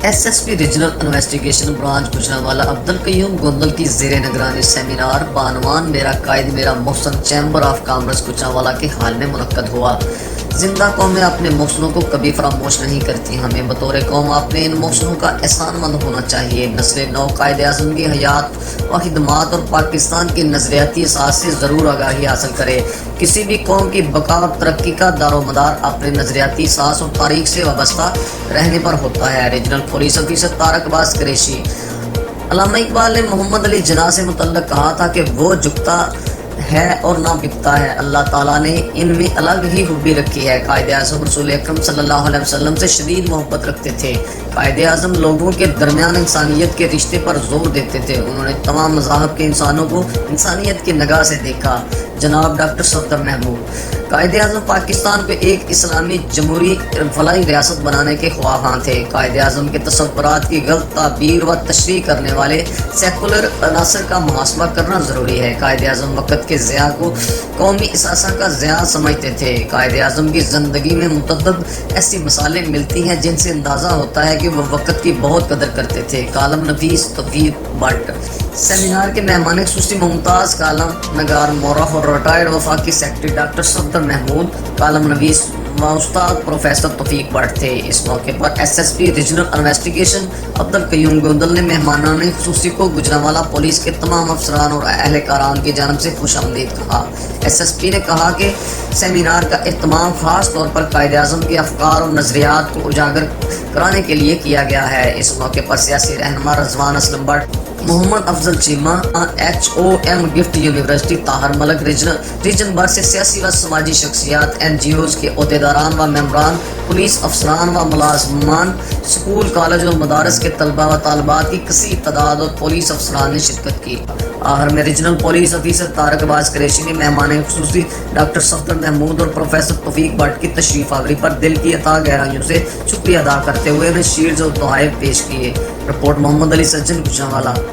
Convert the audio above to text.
S S P regional investigation branch Gujranwala Abdul Qayyum Gondal کی زیر نگرانی سیمینار بانوان میرا قائد میرا محسن چیمبر آف کامرس گجرانوالہ کے حال میں منعقد ہوا۔ زندہ قومیں اپنے محسنوں کو کبھی فراموش نہیں کرتی، ہمیں بطور قوم اپنے ان محسنوں کا احسان مند ہونا چاہیے۔ نسل نو قائد اعظم کی حیات و خدمات اور پاکستان کی نظریاتی اساس سے ضرور آگاہی حاصل کرے۔ کسی بھی قوم کی بقا اور ترقی کا دار و مدار اپنے نظریاتی اساس اور تاریخ سے وابستہ رہنے پر ہوتا ہے۔ ریجنل پولیس افیسر طارق عباس قریشی۔ علامہ اقبال نے محمد علی جناح سے متعلق کہا تھا کہ وہ جھکتا ہے اور نہ بکتا ہے، اللہ تعالیٰ نے ان میں الگ ہی خوبی رکھی ہے۔ قائد اعظم رسول اکرم صلی اللہ علیہ وسلم سے شدید محبت رکھتے تھے۔ قائد اعظم لوگوں کے درمیان انسانیت کے رشتے پر زور دیتے تھے، انہوں نے تمام مذاہب کے انسانوں کو انسانیت کی نگاہ سے دیکھا۔ جناب ڈاکٹر صفدر محمود۔ قائد اعظم پاکستان کو ایک اسلامی جمہوری فلاحی ریاست بنانے کے خواہاں تھے۔ قائد اعظم کے تصورات کی غلط تعبیر و تشریح کرنے والے سیکولر عناصر کا محاسبہ کرنا ضروری ہے۔ قائد اعظم وقت کے ضیاع کو قومی اثاثہ کا ضیاع سمجھتے تھے۔ قائد اعظم کی زندگی میں متعدد ایسی مثالیں ملتی ہیں جن سے اندازہ ہوتا ہے کہ وہ وقت کی بہت قدر کرتے تھے۔ کالم نویس توفیق بٹ۔ سیمینار کے مہمان خصوصی ممتاز کالم نگار مورخ اور ریٹائرڈ وفاقی secretary doctor Safdar Mahmood, column نویس و استاد پروفیسر توفیق بٹ تھے۔ اس موقع پر S S P regional investigation Abdul Qayyum Gondal نے مہمانان خصوصی کو گجرانوالہ پولیس کے تمام افسران اور اہلکاران کی جانب سے خوش آمدید کہا۔ ایس ایس پی نے کہا کہ سیمینار کا اہتمام خاص طور پر قائد اعظم کے افکار اور نظریات کو اجاگر کرانے کے لیے کیا گیا ہے۔ اس موقع پر سیاسی رہنما Rizwan Aslam Butt, Muhammad Afzal Cheema, H O M GIFT university Tahir Malik, region بھر سے سیاسی و سماجی شخصیات، این جی اوز کے عہدیداران و ممبران، پولیس افسران و ملازمان، اسکول کالج اور مدارس کے طلباء و طالبات کی کثیر تعداد اور پولیس افسران نے شرکت کی۔ آخر میں ریجنل پولیس افیسر طارق عباس قریشی نے مہمان خصوصی ڈاکٹر صفدر محمود اور پروفیسر توفیق بٹ کی تشریف آوری پر دل کی عطا گہرائیوں سے شکریہ ادا کرتے ہوئے انہیں شیلڈز اور تحائف پیش کیے۔ رپورٹ محمد علی سجن گجرانوالہ۔